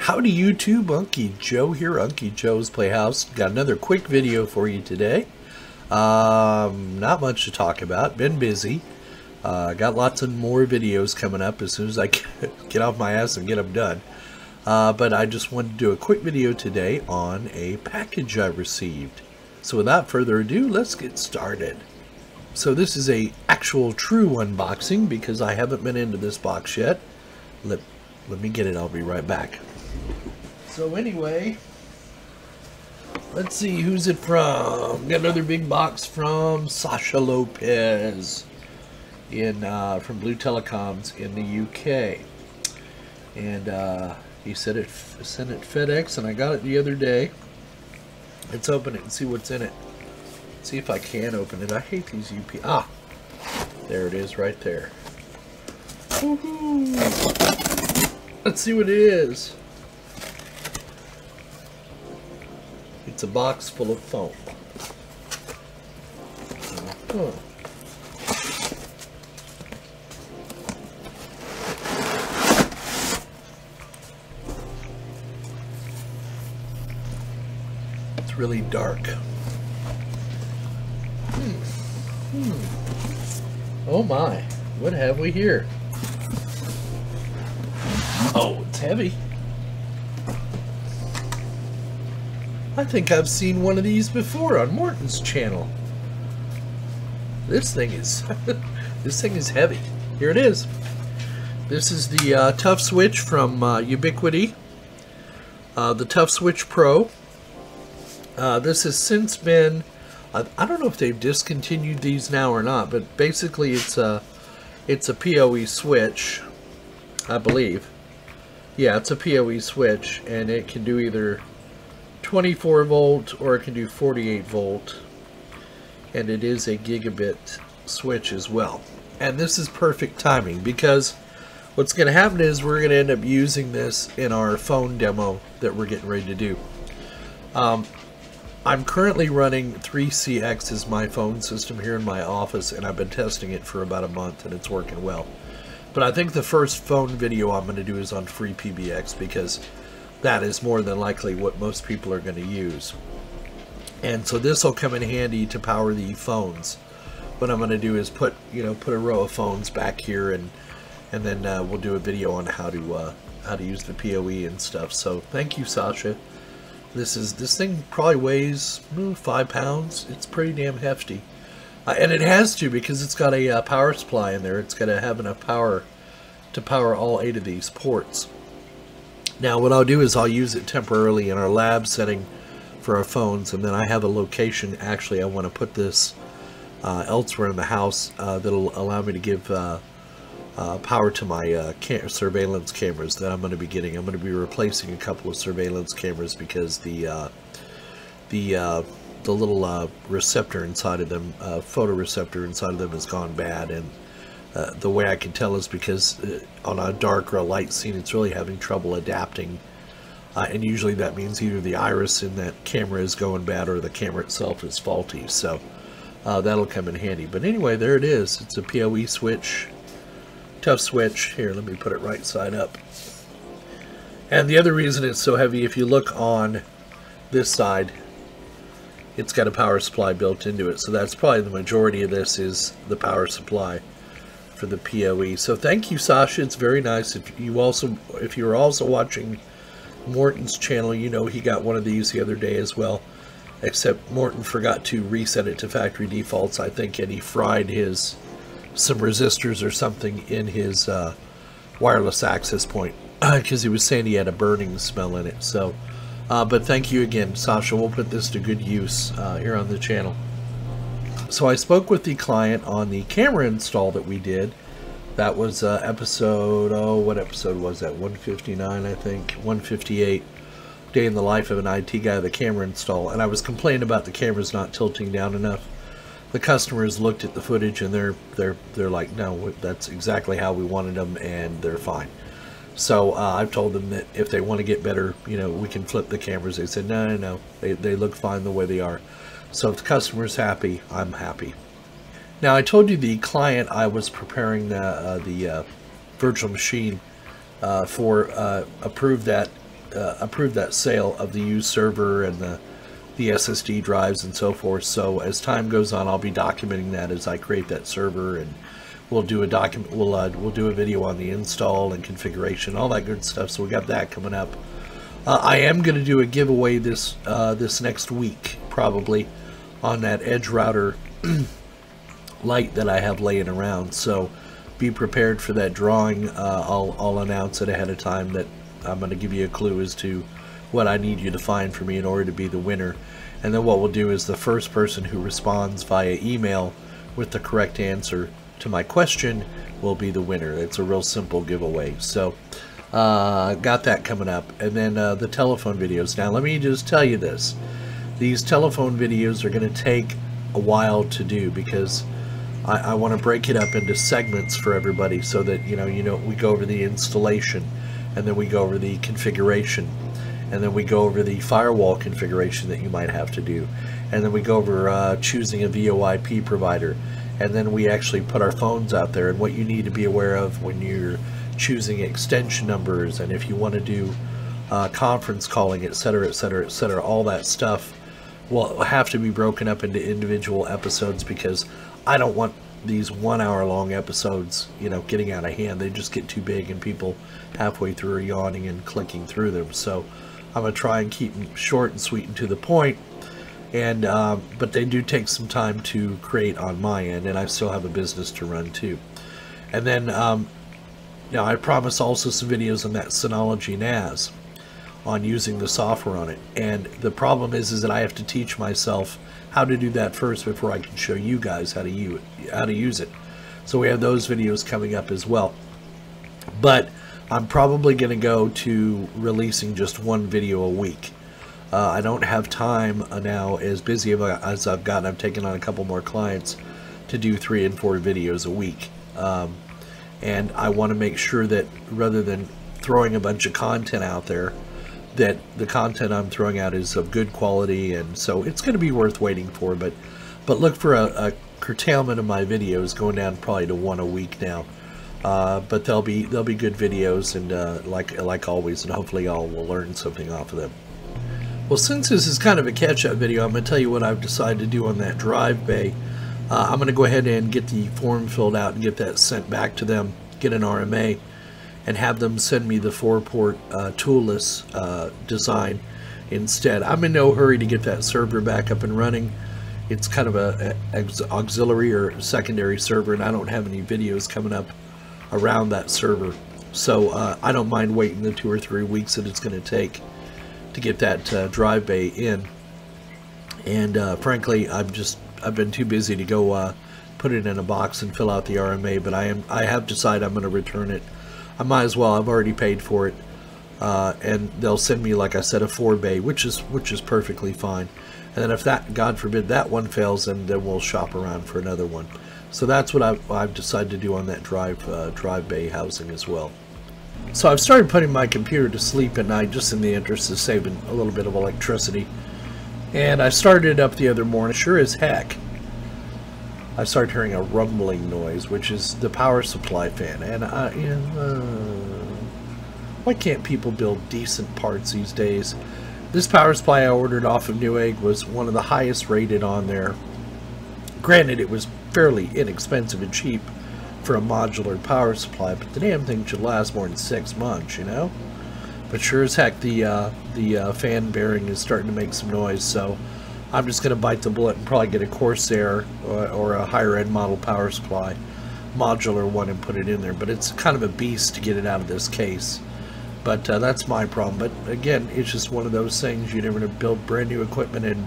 Howdy YouTube, Unky Joe here, Unky Joe's Playhouse. Got another quick video for you today. Not much to talk about, been busy. Got lots of more videos coming up as soon as I get off my ass and get them done. But I just wanted to do a quick video today on a package I received. So without further ado, let's get started. So this is a actual true unboxing because I haven't been into this box yet. Let me get it, I'll be right back. So anyway, let's see, who's it from? Got another big box from Sasha Lopez from Blue Telecoms in the UK. And he said sent it FedEx, and I got it the other day. Let's open it and see what's in it. See if I can open it. I hate these UP. There it is right there. Woohoo! Let's see what it is. It's a box full of foam. It's really dark. Oh my, what have we here? Oh, it's heavy. I think I've seen one of these before on Morton's channel. This thing is this thing is heavy. Here it is. This is the Tough Switch from Ubiquiti, the Tough Switch Pro. This has since been, I don't know if they've discontinued these now or not, but basically it's a PoE switch, I believe. Yeah, it's a PoE switch, and it can do either 24 volt or it can do 48 volt, and it is a gigabit switch as well. And this is perfect timing because what's going to happen is we're going to end up using this in our phone demo that we're getting ready to do. I'm currently running 3CX as my phone system here in my office, and I've been testing it for about a month and it's working well. But I think the first phone video I'm going to do is on free PBX because that is more than likely what most people are going to use. And so this will come in handy to power the phones. What I'm going to do is put a row of phones back here, and then we'll do a video on how to use the PoE and stuff. So thank you, Sasha. This thing probably weighs 5 pounds. It's pretty damn hefty. And it has to, because it's got a power supply in there. It's got to have enough power to power all 8 of these ports. Now what I'll do is I'll use it temporarily in our lab setting for our phones, and then I have a location, actually I want to put this elsewhere in the house that'll allow me to give power to my surveillance cameras that I'm going to be getting. I'm going to be replacing a couple of surveillance cameras because the little receptor inside of them, photoreceptor inside of them, has gone bad, and the way I can tell is because on a dark or a light scene it's really having trouble adapting, and usually that means either the iris in that camera is going bad or the camera itself is faulty. So that'll come in handy. But anyway, there it is. It's a PoE switch, Tough Switch. Here, let me put it right side up. And the other reason it's so heavy, if you look on this side, it's got a power supply built into it. So that's probably the majority of this is the power supply for the PoE. So thank you, Sasha. It's very nice. If you're also watching Morton's channel, you know he got one of these the other day as well. Except Morton forgot to reset it to factory defaults, I think, and he fried some resistors or something in his wireless access point because he was saying he had a burning smell in it. So, but thank you again, Sasha. We'll put this to good use here on the channel. So I spoke with the client on the camera install that we did. That was episode, what episode was that? 159, I think. 158. Day in the life of an IT guy, the camera install. And I was complaining about the cameras not tilting down enough. The customers looked at the footage and they're like, no, that's exactly how we wanted them, and they're fine. So I've told them that if they want to get better, we can flip the cameras. They said, no, they look fine the way they are. So if the customer's happy, I'm happy. Now, I told you the client I was preparing the virtual machine for approved that approved that sale of the used server and the SSD drives and so forth. So as time goes on, I'll be documenting that as I create that server, and we'll do we'll do a video on the install and configuration, all that good stuff. So we got that coming up. I am going to do a giveaway this next week, probably, on that Edge router light that I have laying around. So be prepared for that drawing. I'll announce it ahead of time that I'm going to give you a clue as to what I need you to find for me in order to be the winner. And then what we'll do is the first person who responds via email with the correct answer to my question will be the winner. It's a real simple giveaway. So got that coming up. And then the telephone videos. Now let me just tell you this. These telephone videos are going to take a while to do, because I want to break it up into segments for everybody, so that you know we go over the installation, and then we go over the configuration, and then we go over the firewall configuration that you might have to do, and then we go over choosing a VoIP provider, and then we actually put our phones out there and what you need to be aware of when you're choosing extension numbers, and if you want to do conference calling, etc., etc., etc. All that stuff will have to be broken up into individual episodes, because I don't want these 1 hour long episodes, getting out of hand. They just get too big and people halfway through are yawning and clicking through them. So I'm going to try and keep them short and sweet and to the point. And but they do take some time to create on my end, and I still have a business to run too. And then now I promise also some videos on that Synology NAS, on using the software on it. And the problem is that I have to teach myself how to do that first before I can show you guys how to use it. So we have those videos coming up as well. But I'm probably going to go to releasing just one video a week. I don't have time now, as busy as I've gotten. I've taken on a couple more clients to do 3 and 4 videos a week. And I want to make sure that rather than throwing a bunch of content out there, that the content I'm throwing out is of good quality, and so it's going to be worth waiting for. But look for a curtailment of my videos, going down probably to 1 a week now. But they'll be good videos, and like always, and hopefully y'all will learn something off of them. Well, since this is kind of a catch-up video, I'm going to tell you what I've decided to do on that drive bay. I'm going to go ahead and get the form filled out and get that sent back to them, get an RMA, and have them send me the 4-port toolless design instead. I'm in no hurry to get that server back up and running. It's kind of a auxiliary or secondary server, and I don't have any videos coming up around that server. So I don't mind waiting the 2 or 3 weeks that it's going to take to get that drive bay in. And frankly, I've been too busy to go put it in a box and fill out the RMA, but I have decided I'm going to return it. I might as well. I've already paid for it, and they'll send me, like I said, a 4-bay, which is perfectly fine. And then if that, God forbid, that one fails, then we'll shop around for another one. So that's what I've decided to do on that drive bay housing as well. So I've started putting my computer to sleep at night, just in the interest of saving a little bit of electricity. And I started it up the other morning. Sure as heck, I started hearing a rumbling noise, which is the power supply fan. And why can't people build decent parts these days? This power supply I ordered off of Newegg was one of the highest rated on there. Granted, it was fairly inexpensive and cheap for a modular power supply, but the damn thing should last more than 6 months, But sure as heck, the fan bearing is starting to make some noise, so I'm just going to bite the bullet and probably get a Corsair or a higher-end model power supply, modular one, and put it in there. But it's kind of a beast to get it out of this case. But that's my problem. But again, it's just one of those things. You never build brand new equipment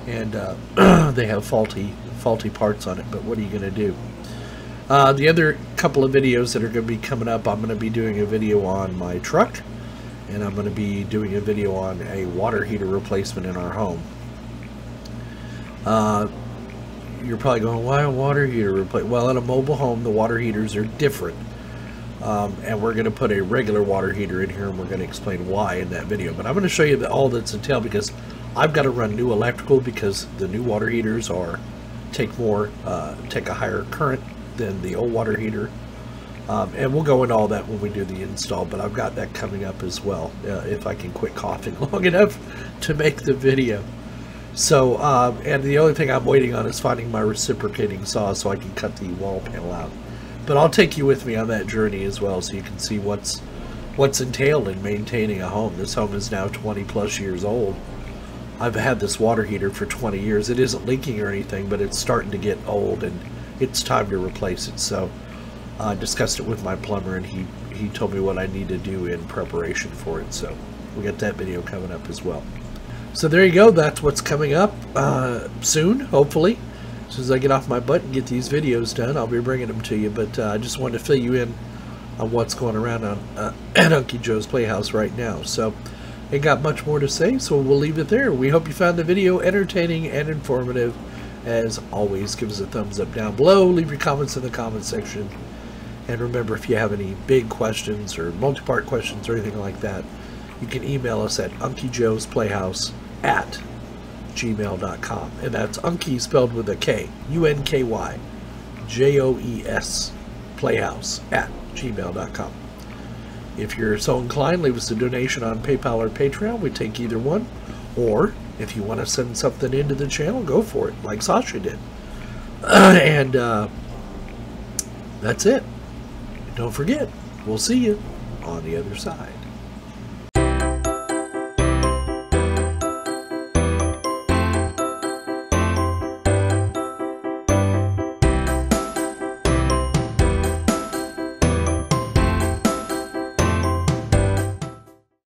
and they have faulty parts on it. But what are you going to do? The other couple of videos that are going to be coming up, I'm going to be doing a video on my truck, and I'm going to be doing a video on a water heater replacement in our home. You're probably going, why a water heater replacement? Well, in a mobile home, the water heaters are different. And we're going to put a regular water heater in here, and we're going to explain why in that video. But I'm going to show you all that's entailed, because I've got to run new electrical, because the new water heaters take a higher current than the old water heater. And we'll go into all that when we do the install, but I've got that coming up as well, if I can quit coughing long enough to make the video. So, and the only thing I'm waiting on is finding my reciprocating saw so I can cut the wall panel out. But I'll take you with me on that journey as well, so you can see what's entailed in maintaining a home. This home is now 20 plus years old. I've had this water heater for 20 years. It isn't leaking or anything, but it's starting to get old and it's time to replace it. So I discussed it with my plumber, and he told me what I need to do in preparation for it. So we got that video coming up as well. So there you go. That's what's coming up soon, hopefully. As soon as I get off my butt and get these videos done, I'll be bringing them to you. But I just wanted to fill you in on what's going around on at Unky Joe's Playhouse right now. So ain't got much more to say, so we'll leave it there. We hope you found the video entertaining and informative. As always, give us a thumbs up down below. Leave your comments in the comment section. And remember, if you have any big questions or multi-part questions or anything like that, you can email us at unkyjoesplayhouse@gmail.com. And that's Unky spelled with a K, UNKY, JOES, playhouse@gmail.com. If you're so inclined, leave us a donation on PayPal or Patreon. We take either one. Or if you want to send something into the channel, go for it, like Sasha did. And that's it. Don't forget, we'll see you on the other side.